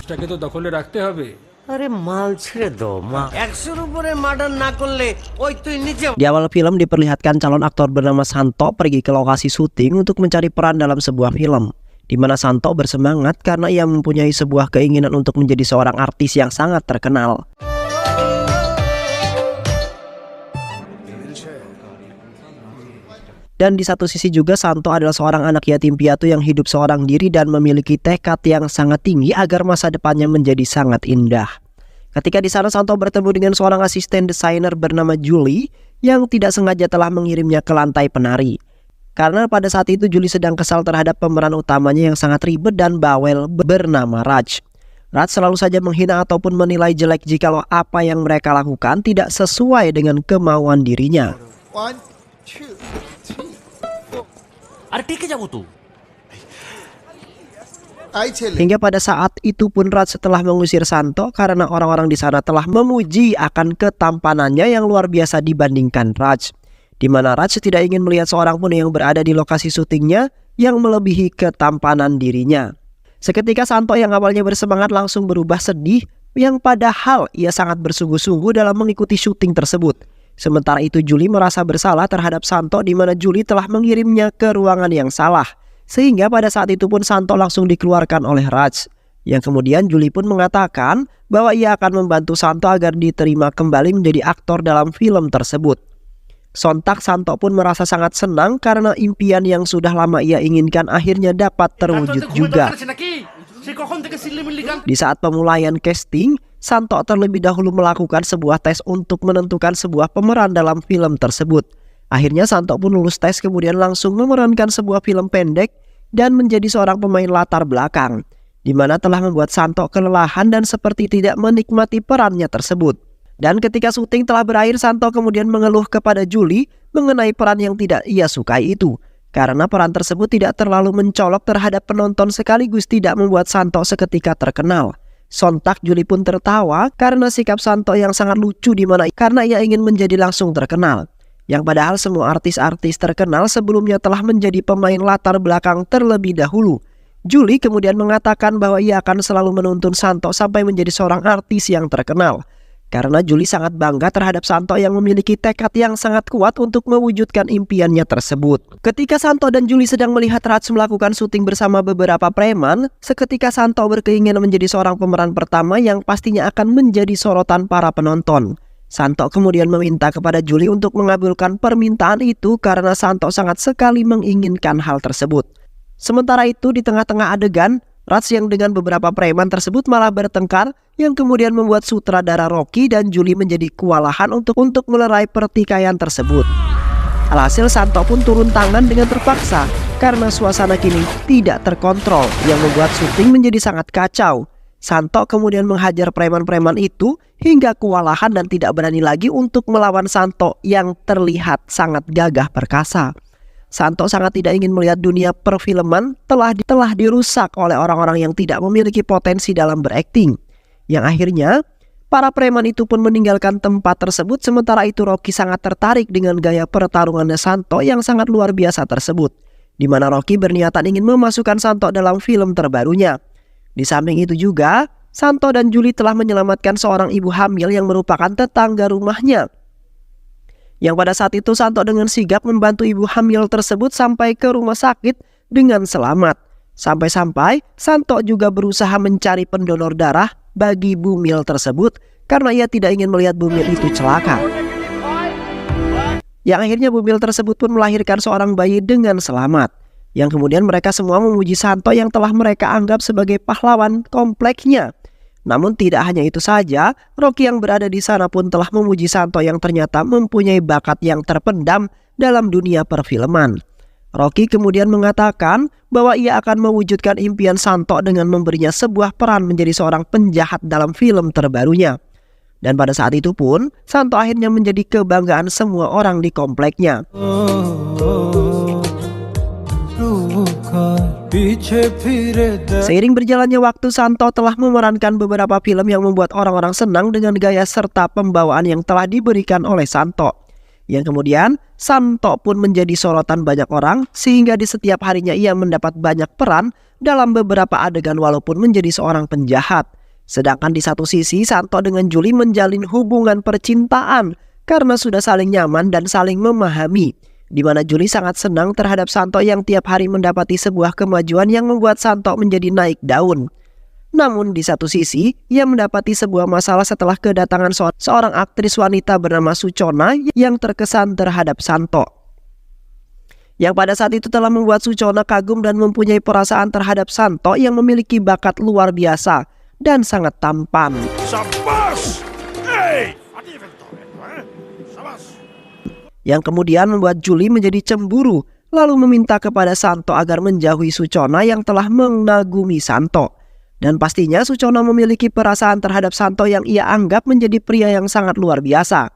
জিনিসটাকে তো দখলে রাখতে হবে। আরে মাল ছেড়ে দাও মা, 100-র উপরে মার্ডার না করলে ওই তুই নিজে। Di awal film diperlihatkan calon aktor bernama Santo pergi ke lokasi syuting untuk mencari peran dalam sebuah film, di mana Santo bersemangat karena ia mempunyai sebuah keinginan untuk menjadi seorang artis yang sangat terkenal. Dan di satu sisi juga Santo adalah seorang anak yatim piatu yang hidup seorang diri dan memiliki tekad yang sangat tinggi agar masa depannya menjadi sangat indah. Ketika di sana Santo bertemu dengan seorang asisten desainer bernama Julie yang tidak sengaja telah mengirimnya ke lantai penari. Karena pada saat itu Julie sedang kesal terhadap pemeran utamanya yang sangat ribet dan bawel bernama Raj. Raj selalu saja menghina ataupun menilai jelek jikalau apa yang mereka lakukan tidak sesuai dengan kemauan dirinya. 1, 2, 3, 4. আরে টেকে যাবো তো। Hingga pada saat itu pun Raj setelah mengusir Santo karena orang-orang di sana telah memuji akan ketampanannya yang luar biasa dibandingkan Raj. Di mana Raj tidak ingin melihat seorang pun yang berada di lokasi syutingnya yang melebihi ketampanan dirinya. Seketika Santo yang awalnya bersemangat langsung berubah sedih, yang padahal ia sangat bersungguh-sungguh dalam mengikuti syuting tersebut. Sementara itu Julie merasa bersalah terhadap Santo di mana Julie telah mengirimnya ke ruangan yang salah. Sehingga pada saat itu pun Santo langsung dikeluarkan oleh Raj. Yang kemudian Julie pun mengatakan bahwa ia akan membantu Santo agar diterima kembali menjadi aktor dalam film tersebut. Sontak Santo pun merasa sangat senang karena impian yang sudah lama ia inginkan akhirnya dapat terwujud juga. Di saat pemulaian casting, Santo terlebih dahulu melakukan sebuah tes untuk menentukan sebuah pemeran dalam film tersebut. Akhirnya Santo pun lulus tes kemudian langsung memerankan sebuah film pendek dan menjadi seorang pemain latar belakang, di mana telah membuat Santo kelelahan dan seperti tidak menikmati perannya tersebut. Dan ketika syuting telah berakhir, Santo kemudian mengeluh kepada Julie mengenai peran yang tidak ia sukai itu. Karena peran tersebut tidak terlalu mencolok terhadap penonton sekaligus tidak membuat Santo seketika terkenal. Sontak Julie pun tertawa karena sikap Santo yang sangat lucu karena ia ingin menjadi langsung terkenal. Yang padahal semua artis-artis terkenal sebelumnya telah menjadi pemain latar belakang terlebih dahulu. Julie kemudian mengatakan bahwa ia akan selalu menuntun Santo sampai menjadi seorang artis yang terkenal. Karena Julie sangat bangga terhadap Santo yang memiliki tekad yang sangat kuat untuk mewujudkan impiannya tersebut. Ketika Santo dan Julie sedang melihat Raj melakukan syuting bersama beberapa preman, seketika Santo berkeinginan menjadi seorang pemeran pertama yang pastinya akan menjadi sorotan para penonton. Santo kemudian meminta kepada Julie untuk mengabulkan permintaan itu karena Santo sangat sekali menginginkan hal tersebut. Sementara itu di tengah-tengah adegan, Raj yang dengan beberapa preman tersebut malah bertengkar yang kemudian membuat sutradara Rocky dan Julie menjadi kewalahan untuk melerai pertikaian tersebut. Alhasil Santo pun turun tangan dengan terpaksa karena suasana kini tidak terkontrol yang membuat syuting menjadi sangat kacau. Santo kemudian menghajar preman-preman itu hingga kewalahan dan tidak berani lagi untuk melawan Santo yang terlihat sangat gagah perkasa. Santo sangat tidak ingin melihat dunia perfilman telah dirusak oleh orang-orang yang tidak memiliki potensi dalam berakting. Yang akhirnya para preman itu pun meninggalkan tempat tersebut. Sementara itu Rocky sangat tertarik dengan gaya pertarungannya Santo yang sangat luar biasa tersebut, di mana Rocky berniatan ingin memasukkan Santo dalam film terbarunya. Di samping itu juga Santo dan Julie telah menyelamatkan seorang ibu hamil yang merupakan tetangga rumahnya. Yang pada saat itu Santo dengan sigap membantu ibu hamil tersebut sampai ke rumah sakit dengan selamat. Sampai-sampai Santo juga berusaha mencari pendonor darah bagi Bumil tersebut karena ia tidak ingin melihat Bumil itu celaka. Yang akhirnya Bumil tersebut pun melahirkan seorang bayi dengan selamat. Yang kemudian mereka semua memuji Santo yang telah mereka anggap sebagai pahlawan kompleknya. Namun tidak hanya itu saja, Rocky yang berada di sana pun telah memuji Santo yang ternyata mempunyai bakat yang terpendam dalam dunia perfilman. Rocky kemudian mengatakan bahwa ia akan mewujudkan impian Santo dengan memberinya sebuah peran menjadi seorang penjahat dalam film terbarunya. Dan pada saat itu pun, Santo akhirnya menjadi kebanggaan semua orang di kompleknya. Seiring berjalannya waktu, Santo telah memerankan beberapa film yang membuat orang-orang senang dengan gaya serta pembawaan yang telah diberikan oleh Santo. Yang kemudian Santo pun menjadi sorotan banyak orang sehingga di setiap harinya ia mendapat banyak peran dalam beberapa adegan walaupun menjadi seorang penjahat. Sedangkan di satu sisi Santo dengan Julie menjalin hubungan percintaan karena sudah saling nyaman dan saling memahami, di mana Julie sangat senang terhadap Santo yang tiap hari mendapati sebuah kemajuan yang membuat Santo menjadi naik daun. Namun di satu sisi, ia mendapati sebuah masalah setelah kedatangan seorang aktris wanita bernama Suchona yang terkesan terhadap Santo, yang pada saat itu telah membuat Suchona kagum dan mempunyai perasaan terhadap Santo yang memiliki bakat luar biasa dan sangat tampan. Sabas! Hey! Sabas! Yang kemudian membuat Julie menjadi cemburu, lalu meminta kepada Santo agar menjauhi Suchona yang telah mengagumi Santo. Dan pastinya Suchona memiliki perasaan terhadap Santo yang ia anggap menjadi pria yang sangat luar biasa.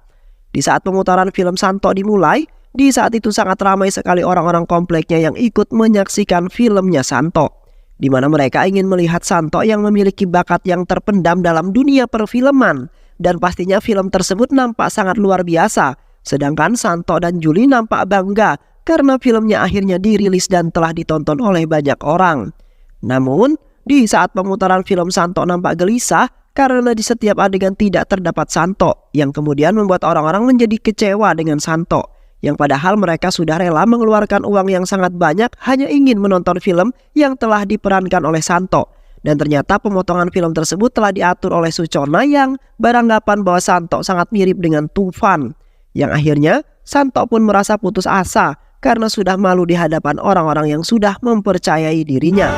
Di saat pemutaran film Santo dimulai, di saat itu sangat ramai sekali orang-orang kompleknya yang ikut menyaksikan filmnya Santo, di mana mereka ingin melihat Santo yang memiliki bakat yang terpendam dalam dunia perfilman. Dan pastinya film tersebut nampak sangat luar biasa. Sedangkan Santo dan Julie nampak bangga karena filmnya akhirnya dirilis dan telah ditonton oleh banyak orang. Namun, di saat pemutaran film Santo nampak gelisah karena di setiap adegan tidak terdapat Santo, yang kemudian membuat orang-orang menjadi kecewa dengan Santo, yang padahal mereka sudah rela mengeluarkan uang yang sangat banyak hanya ingin menonton film yang telah diperankan oleh Santo. Dan ternyata pemotongan film tersebut telah diatur oleh Suchona yang beranggapan bahwa Santo sangat mirip dengan Tufan, yang akhirnya Santo pun merasa putus asa karena sudah malu di hadapan orang-orang yang sudah mempercayai dirinya.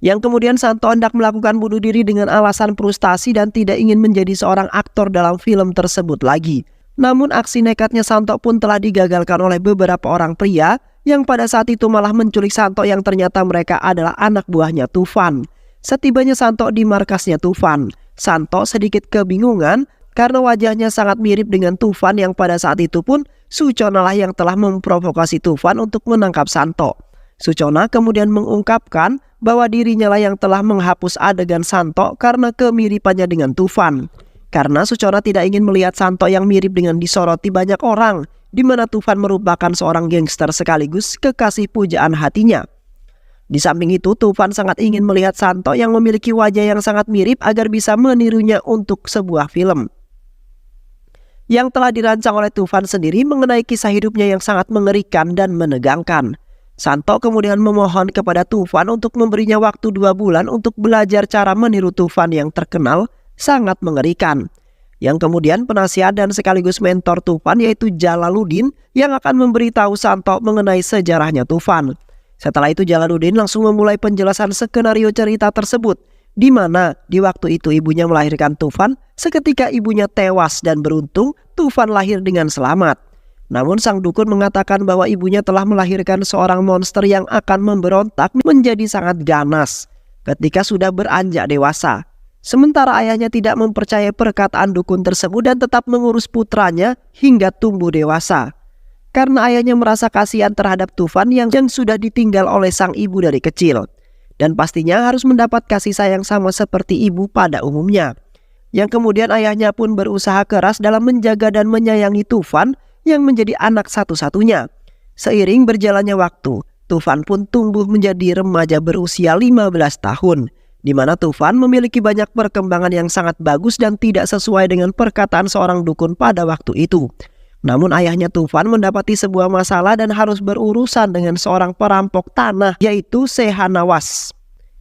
Yang kemudian Santo hendak melakukan bunuh diri dengan alasan frustasi dan tidak ingin menjadi seorang aktor dalam film tersebut lagi. Namun aksi nekatnya Santo pun telah digagalkan oleh beberapa orang pria yang pada saat itu malah menculik Santo yang ternyata mereka adalah anak buahnya Tufan. Setibanya Santo di markasnya Tufan, Santo sedikit kebingungan karena wajahnya sangat mirip dengan Tufan yang pada saat itu pun Suchona lah yang telah memprovokasi Tufan untuk menangkap Santo. Suchona kemudian mengungkapkan bahwa dirinya lah yang telah menghapus adegan Santo karena kemiripannya dengan Tufan. Karena Suchona tidak ingin melihat Santo yang mirip dengan disoroti banyak orang, di mana Tufan merupakan seorang gangster sekaligus kekasih pujaan hatinya. Di samping itu, Tufan sangat ingin melihat Santo yang memiliki wajah yang sangat mirip agar bisa menirunya untuk sebuah film yang telah dirancang oleh Tufan sendiri mengenai kisah hidupnya yang sangat mengerikan dan menegangkan. Santo kemudian memohon kepada Tufan untuk memberinya waktu 2 bulan untuk belajar cara meniru Tufan yang terkenal sangat mengerikan. Yang kemudian penasihat dan sekaligus mentor Tufan yaitu Jalaluddin yang akan memberitahu Santo mengenai sejarahnya Tufan. Setelah itu Jalaluddin langsung memulai penjelasan skenario cerita tersebut, di mana di waktu itu ibunya melahirkan Tufan, seketika ibunya tewas dan beruntung Tufan lahir dengan selamat. Namun sang dukun mengatakan bahwa ibunya telah melahirkan seorang monster yang akan memberontak menjadi sangat ganas ketika sudah beranjak dewasa. Sementara ayahnya tidak mempercayai perkataan dukun tersebut dan tetap mengurus putranya hingga tumbuh dewasa. Karena ayahnya merasa kasihan terhadap Tufan yang sudah ditinggal oleh sang ibu dari kecil. Dan pastinya harus mendapat kasih sayang sama seperti ibu pada umumnya. Yang kemudian ayahnya pun berusaha keras dalam menjaga dan menyayangi Tufan yang menjadi anak satu-satunya. Seiring berjalannya waktu, Tufan pun tumbuh menjadi remaja berusia 15 tahun, di mana Tufan memiliki banyak perkembangan yang sangat bagus dan tidak sesuai dengan perkataan seorang dukun pada waktu itu. Namun ayahnya Tufan mendapati sebuah masalah dan harus berurusan dengan seorang perampok tanah yaitu Sehanawas,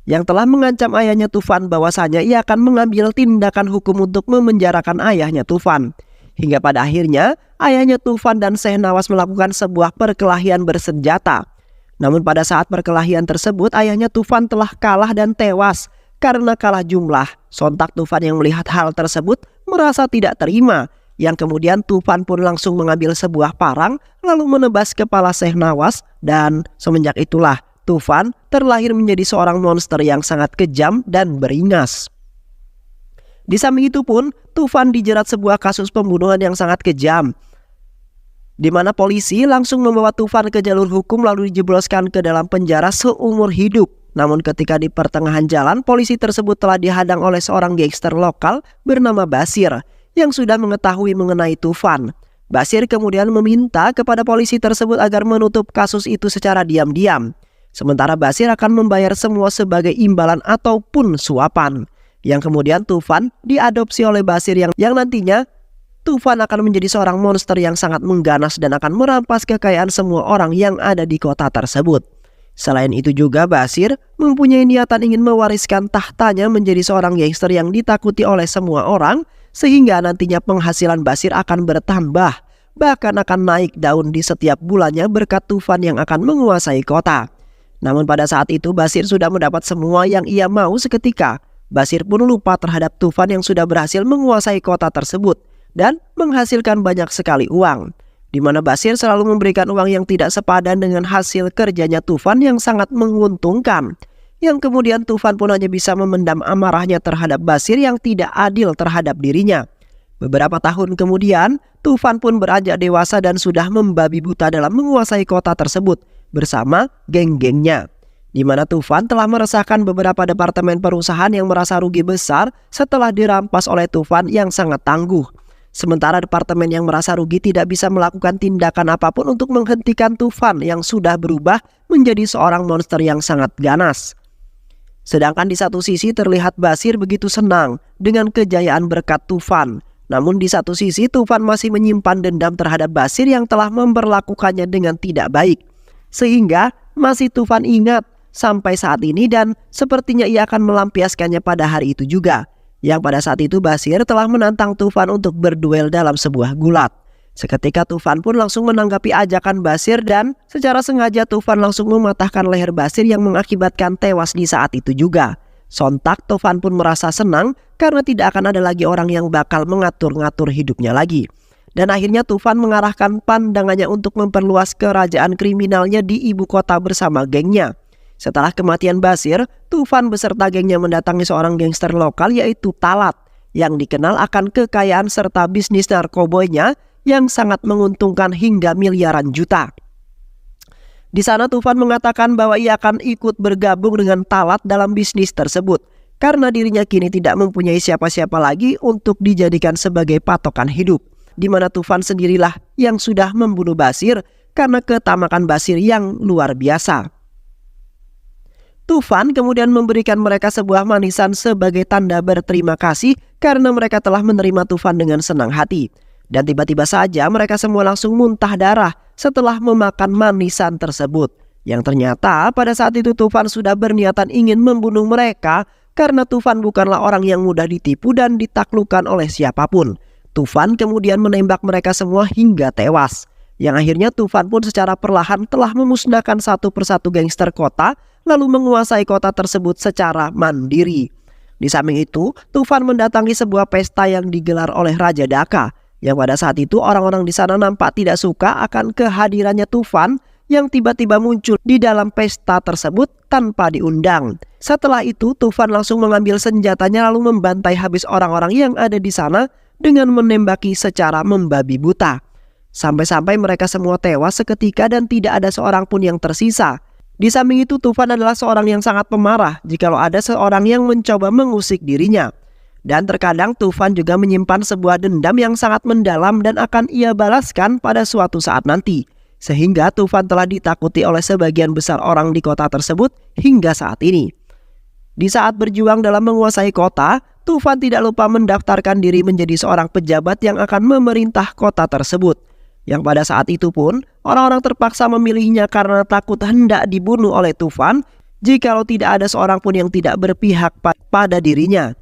yang telah mengancam ayahnya Tufan bahwasanya ia akan mengambil tindakan hukum untuk memenjarakan ayahnya Tufan. Hingga pada akhirnya ayahnya Tufan dan Sehnawas melakukan sebuah perkelahian bersenjata. Namun pada saat perkelahian tersebut ayahnya Tufan telah kalah dan tewas. Karena kalah jumlah, sontak Tufan yang melihat hal tersebut merasa tidak terima. Yang kemudian Tufan pun langsung mengambil sebuah parang lalu menebas kepala Sehnawas. Dan semenjak itulah Tufan terlahir menjadi seorang monster yang sangat kejam dan beringas. Di samping itu pun, Tufan dijerat sebuah kasus pembunuhan yang sangat kejam, di mana polisi langsung membawa Tufan ke jalur hukum lalu dijebloskan ke dalam penjara seumur hidup. Namun ketika di pertengahan jalan, polisi tersebut telah dihadang oleh seorang gangster lokal bernama Basir yang sudah mengetahui mengenai Tufan. Basir kemudian meminta kepada polisi tersebut agar menutup kasus itu secara diam-diam. Sementara Basir akan membayar semua sebagai imbalan ataupun suapan. Yang kemudian Tufan diadopsi oleh Basir yang nantinya Tufan akan menjadi seorang monster yang sangat mengganas dan akan merampas kekayaan semua orang yang ada di kota tersebut. Selain itu juga Basir mempunyai niatan ingin mewariskan tahtanya menjadi seorang gangster yang ditakuti oleh semua orang, sehingga nantinya penghasilan Basir akan bertambah, bahkan akan naik daun di setiap bulannya berkat Tufan yang akan menguasai kota. Namun pada saat itu Basir sudah mendapat semua yang ia mau seketika. Basir pun lupa terhadap Tufan yang sudah berhasil menguasai kota tersebut dan menghasilkan banyak sekali uang, di mana Basir selalu memberikan uang yang tidak sepadan dengan hasil kerjanya Tufan yang sangat menguntungkan. Yang kemudian Tufan pun hanya bisa memendam amarahnya terhadap Basir yang tidak adil terhadap dirinya. Beberapa tahun kemudian, Tufan pun beranjak dewasa dan sudah membabi buta dalam menguasai kota tersebut bersama geng-gengnya, di mana Tufan telah meresahkan beberapa departemen perusahaan yang merasa rugi besar setelah dirampas oleh Tufan yang sangat tangguh. Sementara departemen yang merasa rugi tidak bisa melakukan tindakan apapun untuk menghentikan Tufan yang sudah berubah menjadi seorang monster yang sangat ganas. Sedangkan di satu sisi terlihat Basir begitu senang dengan kejayaan berkat Tufan. Namun di satu sisi Tufan masih menyimpan dendam terhadap Basir yang telah memperlakukannya dengan tidak baik. Sehingga masih Tufan ingat sampai saat ini dan sepertinya ia akan melampiaskannya pada hari itu juga. Yang pada saat itu Basir telah menantang Tufan untuk berduel dalam sebuah gulat. Seketika Tufan pun langsung menanggapi ajakan Basir dan secara sengaja Tufan langsung mematahkan leher Basir yang mengakibatkan tewas di saat itu juga. Sontak Tufan pun merasa senang karena tidak akan ada lagi orang yang bakal mengatur-ngatur hidupnya lagi. Dan akhirnya Tufan mengarahkan pandangannya untuk memperluas kerajaan kriminalnya di ibu kota bersama gengnya. Setelah kematian Basir, Tufan beserta gengnya mendatangi seorang gangster lokal yaitu Talat, yang dikenal akan kekayaan serta bisnis narkoboynya yang sangat menguntungkan hingga miliaran juta. Di sana Tufan mengatakan bahwa ia akan ikut bergabung dengan Talat dalam bisnis tersebut, karena dirinya kini tidak mempunyai siapa-siapa lagi untuk dijadikan sebagai patokan hidup, di mana Tufan sendirilah yang sudah membunuh Basir karena ketamakan Basir yang luar biasa. Tufan kemudian memberikan mereka sebuah manisan sebagai tanda berterima kasih karena mereka telah menerima Tufan dengan senang hati. Dan tiba-tiba saja mereka semua langsung muntah darah setelah memakan manisan tersebut. Yang ternyata pada saat itu Tufan sudah berniatan ingin membunuh mereka karena Tufan bukanlah orang yang mudah ditipu dan ditaklukkan oleh siapapun. Tufan kemudian menembak mereka semua hingga tewas. Yang akhirnya Tufan pun secara perlahan telah memusnahkan satu persatu gangster kota, lalu menguasai kota tersebut secara mandiri. Di samping itu, Tufan mendatangi sebuah pesta yang digelar oleh Raja Daka, yang pada saat itu orang-orang di sana nampak tidak suka akan kehadirannya Tufan yang tiba-tiba muncul di dalam pesta tersebut tanpa diundang. Setelah itu, Tufan langsung mengambil senjatanya lalu membantai habis orang-orang yang ada di sana dengan menembaki secara membabi buta. Sampai-sampai mereka semua tewas seketika dan tidak ada seorang pun yang tersisa. Di samping itu Tufan adalah seorang yang sangat pemarah jikalau ada seorang yang mencoba mengusik dirinya. Dan terkadang Tufan juga menyimpan sebuah dendam yang sangat mendalam dan akan ia balaskan pada suatu saat nanti. Sehingga Tufan telah ditakuti oleh sebagian besar orang di kota tersebut hingga saat ini. Di saat berjuang dalam menguasai kota, Tufan tidak lupa mendaftarkan diri menjadi seorang pejabat yang akan memerintah kota tersebut. Yang pada saat itu pun orang-orang terpaksa memilihnya karena takut hendak dibunuh oleh Tufan jikalau tidak ada seorang pun yang tidak berpihak pada dirinya.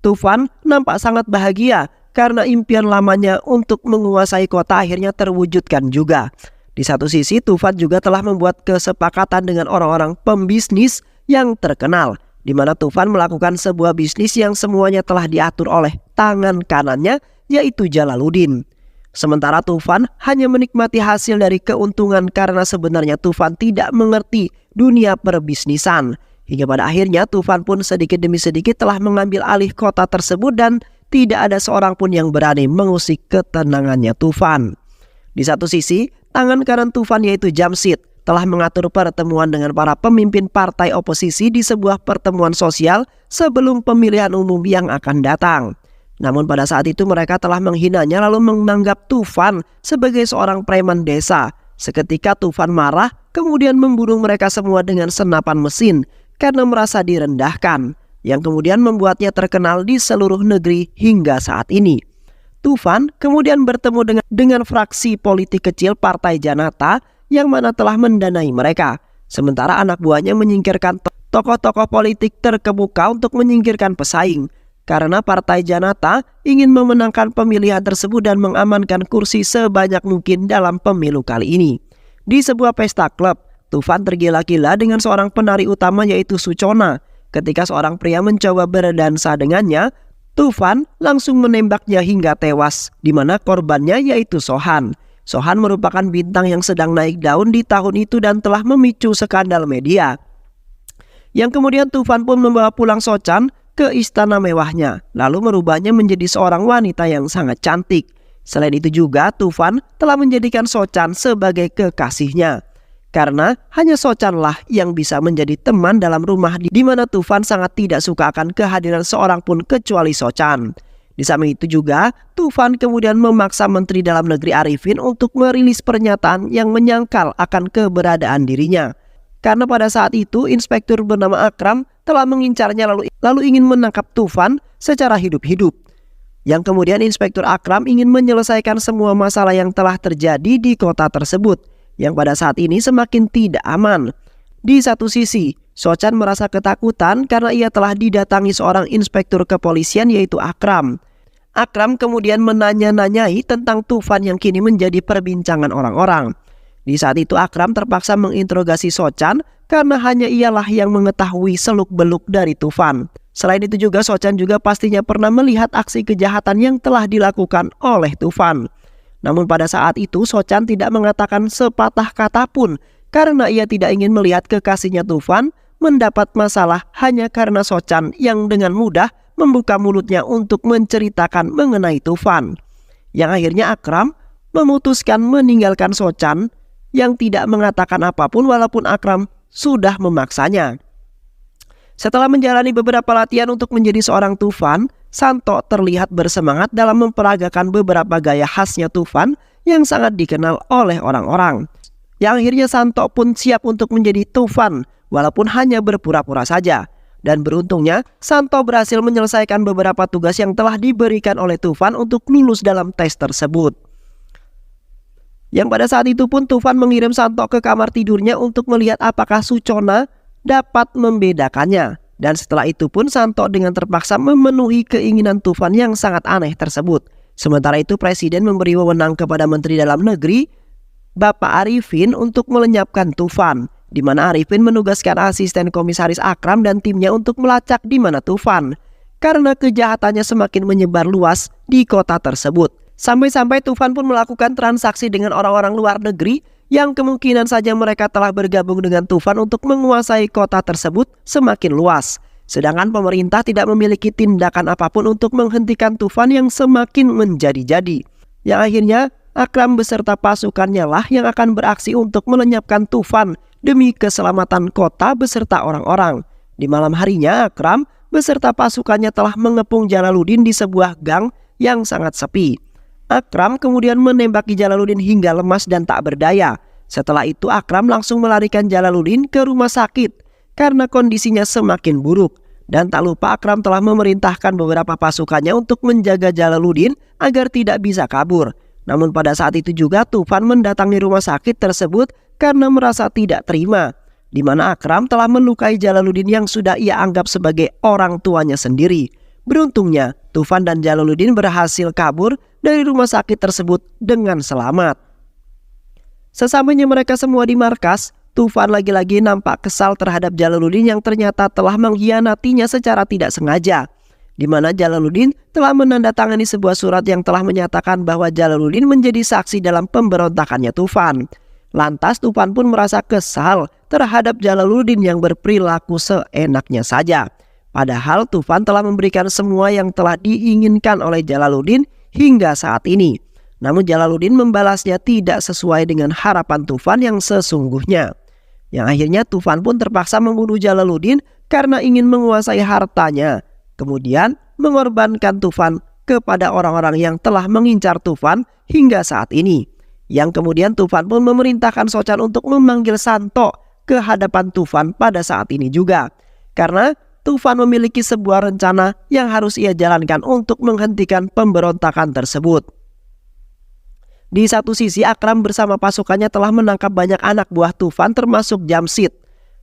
Tufan nampak sangat bahagia karena impian lamanya untuk menguasai kota akhirnya terwujudkan juga. Di satu sisi Tufan juga telah membuat kesepakatan dengan orang-orang pembisnis yang terkenal, di mana Tufan melakukan sebuah bisnis yang semuanya telah diatur oleh tangan kanannya yaitu Jalaluddin. Sementara Tufan hanya menikmati hasil dari keuntungan karena sebenarnya Tufan tidak mengerti dunia perbisnisan. Hingga pada akhirnya Tufan pun sedikit demi sedikit telah mengambil alih kota tersebut dan tidak ada seorang pun yang berani mengusik ketenangannya Tufan. Di satu sisi, tangan kanan Tufan yaitu Jamshid telah mengatur pertemuan dengan para pemimpin partai oposisi di sebuah pertemuan sosial sebelum pemilihan umum yang akan datang. Namun pada saat itu mereka telah menghinanya lalu menganggap Tufan sebagai seorang preman desa Seketika Tufan marah, kemudian membunuh mereka semua dengan senapan mesin karena merasa direndahkan, yang kemudian membuatnya terkenal di seluruh negeri hingga saat ini. Tufan kemudian bertemu dengan fraksi politik kecil Partai Janata yang mana telah mendanai mereka. Sementara anak buahnya menyingkirkan tokoh-tokoh politik terkemuka untuk menyingkirkan pesaing. Karena Partai Janata ingin memenangkan pemilihan tersebut dan mengamankan kursi sebanyak mungkin dalam pemilu kali ini. Di sebuah pesta klub, Tufan tergila-gila dengan seorang penari utama yaitu Suchona. Ketika seorang pria mencoba berdansa dengannya, Tufan langsung menembaknya hingga tewas, di mana korbannya yaitu Sohan. Sohan merupakan bintang yang sedang naik daun di tahun itu dan telah memicu skandal media. Yang kemudian Tufan pun membawa pulang Sochan ke istana mewahnya, lalu merubahnya menjadi seorang wanita yang sangat cantik. Selain itu juga Tufan telah menjadikan Sochan sebagai kekasihnya. Karena hanya Sochanlah yang bisa menjadi teman dalam rumah di mana Tufan sangat tidak suka akan kehadiran seorang pun kecuali Sochan. Di samping itu juga Tufan kemudian memaksa Menteri Dalam Negeri Arifin untuk merilis pernyataan yang menyangkal akan keberadaan dirinya. Karena pada saat itu inspektur bernama Akram telah mengincarnya lalu ingin menangkap Tufan secara hidup-hidup. Yang kemudian inspektur Akram ingin menyelesaikan semua masalah yang telah terjadi di kota tersebut, yang pada saat ini semakin tidak aman. Di satu sisi, Sochan merasa ketakutan karena ia telah didatangi seorang inspektur kepolisian yaitu Akram. Akram kemudian menanya-nanyai tentang Tufan yang kini menjadi perbincangan orang-orang. Di saat itu Akram terpaksa menginterogasi Sochan karena hanya ialah yang mengetahui seluk-beluk dari Tufan. Selain itu juga Sochan juga pastinya pernah melihat aksi kejahatan yang telah dilakukan oleh Tufan. Namun pada saat itu Sochan tidak mengatakan sepatah kata pun karena ia tidak ingin melihat kekasihnya Tufan mendapat masalah hanya karena Sochan yang dengan mudah membuka mulutnya untuk menceritakan mengenai Tufan. Yang akhirnya Akram memutuskan meninggalkan Sochan yang tidak mengatakan apapun walaupun Akram sudah memaksanya. Setelah menjalani beberapa latihan untuk menjadi seorang Tufan, Santo terlihat bersemangat dalam memperagakan beberapa gaya khasnya Tufan yang sangat dikenal oleh orang-orang. Yang akhirnya Santo pun siap untuk menjadi Tufan walaupun hanya berpura-pura saja. Dan beruntungnya Santo berhasil menyelesaikan beberapa tugas yang telah diberikan oleh Tufan untuk lulus dalam tes tersebut. Yang pada saat itu pun Tufan mengirim Santo ke kamar tidurnya untuk melihat apakah Suchona dapat membedakannya. Dan setelah itu pun Santo dengan terpaksa memenuhi keinginan Tufan yang sangat aneh tersebut. Sementara itu Presiden memberi wewenang kepada Menteri Dalam Negeri Bapak Arifin untuk melenyapkan Tufan, di mana Arifin menugaskan asisten komisaris Akram dan timnya untuk melacak di mana Tufan. Karena kejahatannya semakin menyebar luas di kota tersebut. Sampai-sampai Tufan pun melakukan transaksi dengan orang-orang luar negeri yang kemungkinan saja mereka telah bergabung dengan Tufan untuk menguasai kota tersebut semakin luas. Sedangkan pemerintah tidak memiliki tindakan apapun untuk menghentikan Tufan yang semakin menjadi-jadi. Yang akhirnya Akram beserta pasukannya lah yang akan beraksi untuk melenyapkan Tufan demi keselamatan kota beserta orang-orang. Di malam harinya Akram beserta pasukannya telah mengepung Jalaluddin di sebuah gang yang sangat sepi. Akram kemudian menembaki Jalaluddin hingga lemas dan tak berdaya. Setelah itu Akram langsung melarikan Jalaluddin ke rumah sakit karena kondisinya semakin buruk. Dan tak lupa Akram telah memerintahkan beberapa pasukannya untuk menjaga Jalaluddin agar tidak bisa kabur. Namun pada saat itu juga Tufan mendatangi rumah sakit tersebut karena merasa tidak terima, di mana Akram telah melukai Jalaluddin yang sudah ia anggap sebagai orang tuanya sendiri. Beruntungnya Tufan dan Jalaluddin berhasil kabur dari rumah sakit tersebut dengan selamat. Sesampainya mereka semua di markas, Tufan lagi-lagi nampak kesal terhadap Jalaluddin yang ternyata telah mengkhianatinya secara tidak sengaja, di mana Jalaluddin telah menandatangani sebuah surat yang telah menyatakan bahwa Jalaluddin menjadi saksi dalam pemberontakannya Tufan. Lantas Tufan pun merasa kesal terhadap Jalaluddin yang berperilaku seenaknya saja. Padahal Tufan telah memberikan semua yang telah diinginkan oleh Jalaluddin hingga saat ini. Namun Jalaluddin membalasnya tidak sesuai dengan harapan Tufan yang sesungguhnya. Yang akhirnya Tufan pun terpaksa membunuh Jalaluddin karena ingin menguasai hartanya. Kemudian mengorbankan Tufan kepada orang-orang yang telah mengincar Tufan hingga saat ini. Yang kemudian Tufan pun memerintahkan Sochan untuk memanggil Santo ke hadapan Tufan pada saat ini juga. Karena Tufan memiliki sebuah rencana yang harus ia jalankan untuk menghentikan pemberontakan tersebut. Di satu sisi, Akram bersama pasukannya telah menangkap banyak anak buah Tufan termasuk Jamshid.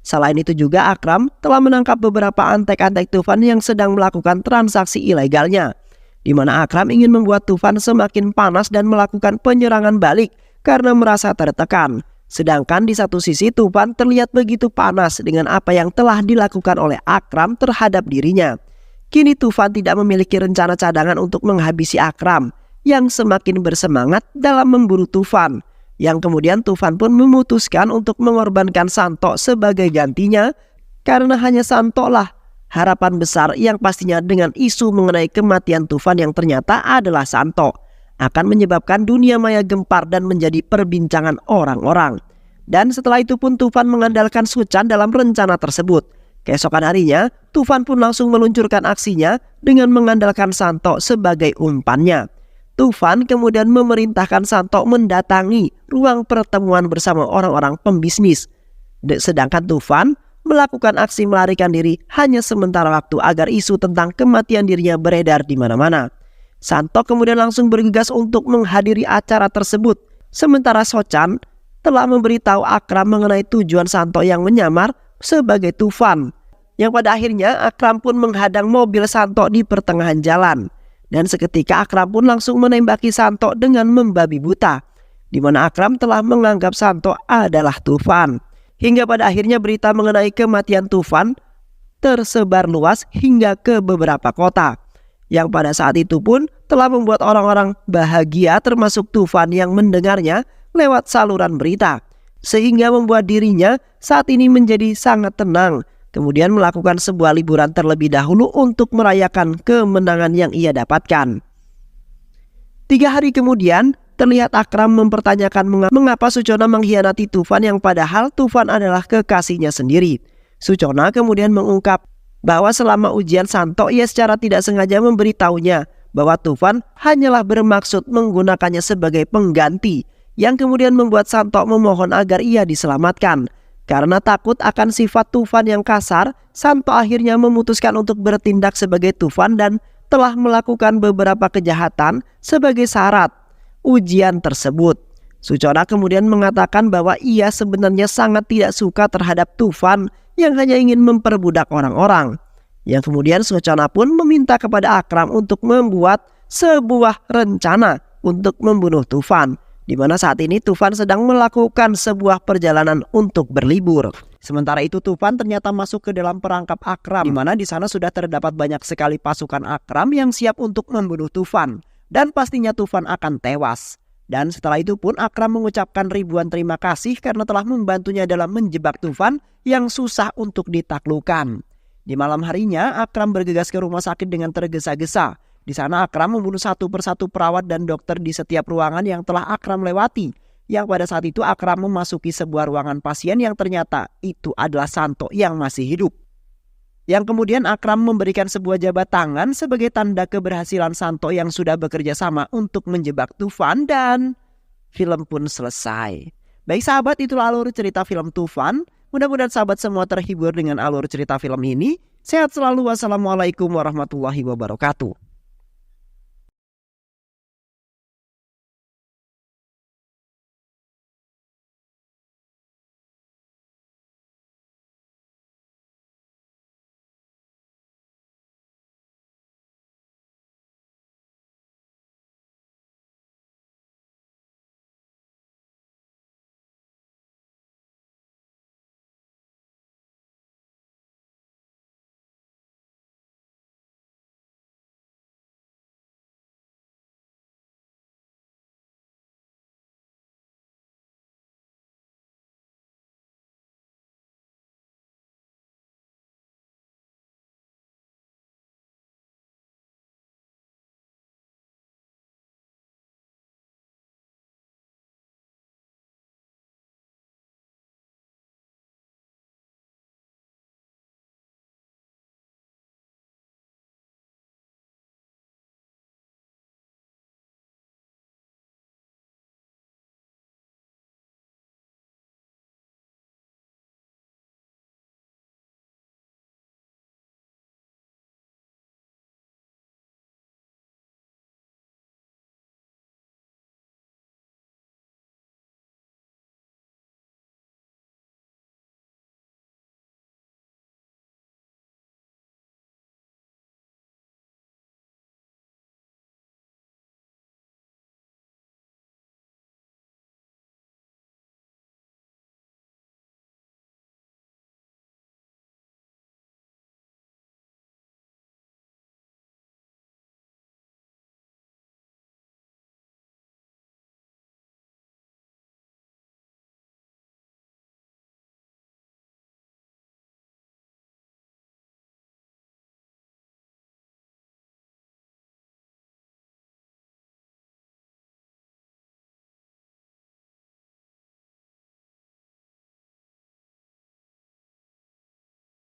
Selain itu juga Akram telah menangkap beberapa antek-antek Tufan yang sedang melakukan transaksi ilegalnya, di mana Akram ingin membuat Tufan semakin panas dan melakukan penyerangan balik karena merasa tertekan. Sedangkan di satu sisi Tufan terlihat begitu panas dengan apa yang telah dilakukan oleh Akram terhadap dirinya. Kini Tufan tidak memiliki rencana cadangan untuk menghabisi Akram yang semakin bersemangat dalam memburu Tufan. Yang kemudian Tufan pun memutuskan untuk mengorbankan Santo sebagai gantinya, karena hanya Santo lah harapan besar yang pastinya dengan isu mengenai kematian Tufan yang ternyata adalah Santo akan menyebabkan dunia maya gempar dan menjadi perbincangan orang-orang. Dan setelah itu pun Tufan mengandalkan Sochan dalam rencana tersebut. Keesokan harinya Tufan pun langsung meluncurkan aksinya dengan mengandalkan Santo sebagai umpannya. Tufan kemudian memerintahkan Santo mendatangi ruang pertemuan bersama orang-orang pembisnis. Sedangkan Tufan melakukan aksi melarikan diri hanya sementara waktu agar isu tentang kematian dirinya beredar di mana-mana. Santo kemudian langsung bergegas untuk menghadiri acara tersebut. Sementara Sochan telah memberitahu Akram mengenai tujuan Santo yang menyamar sebagai Tufan. Yang pada akhirnya Akram pun menghadang mobil Santo di pertengahan jalan. Dan seketika Akram pun langsung menembaki Santo dengan membabi buta, di mana Akram telah menganggap Santo adalah Tufan. Hingga pada akhirnya berita mengenai kematian Tufan tersebar luas hingga ke beberapa kota, yang pada saat itu pun telah membuat orang-orang bahagia termasuk Tufan yang mendengarnya lewat saluran berita, sehingga membuat dirinya saat ini menjadi sangat tenang. Kemudian melakukan sebuah liburan terlebih dahulu untuk merayakan kemenangan yang ia dapatkan. 3 hari kemudian, terlihat Akram mempertanyakan mengapa Suchona mengkhianati Tufan yang padahal Tufan adalah kekasihnya sendiri. Suchona kemudian mengungkap bahwa selama ujian Santo ia secara tidak sengaja memberitahunya bahwa Tufan hanyalah bermaksud menggunakannya sebagai pengganti, yang kemudian membuat Santo memohon agar ia diselamatkan. Karena takut akan sifat Tufan yang kasar, Santo akhirnya memutuskan untuk bertindak sebagai Tufan dan telah melakukan beberapa kejahatan sebagai syarat ujian tersebut. Suchona kemudian mengatakan bahwa ia sebenarnya sangat tidak suka terhadap Tufan yang hanya ingin memperbudak orang-orang. Yang kemudian Suchona pun meminta kepada Akram untuk membuat sebuah rencana untuk membunuh Tufan, di mana saat ini Tufan sedang melakukan sebuah perjalanan untuk berlibur. Sementara itu Tufan ternyata masuk ke dalam perangkap Akram, di mana di sana sudah terdapat banyak sekali pasukan Akram yang siap untuk membunuh Tufan, dan pastinya Tufan akan tewas. Dan setelah itu pun Akram mengucapkan ribuan terima kasih karena telah membantunya dalam menjebak Tufan yang susah untuk ditaklukkan. Di malam harinya Akram bergegas ke rumah sakit dengan tergesa-gesa. Di sana Akram membunuh satu persatu perawat dan dokter di setiap ruangan yang telah Akram lewati. Yang pada saat itu Akram memasuki sebuah ruangan pasien yang ternyata itu adalah Santo yang masih hidup. Yang kemudian Akram memberikan sebuah jabat tangan sebagai tanda keberhasilan Santo yang sudah bekerja sama untuk menjebak Tufan, dan film pun selesai. Baik sahabat, itulah alur cerita film Tufan. Mudah-mudahan sahabat semua terhibur dengan alur cerita film ini. Sehat selalu. Wassalamualaikum warahmatullahi wabarakatuh.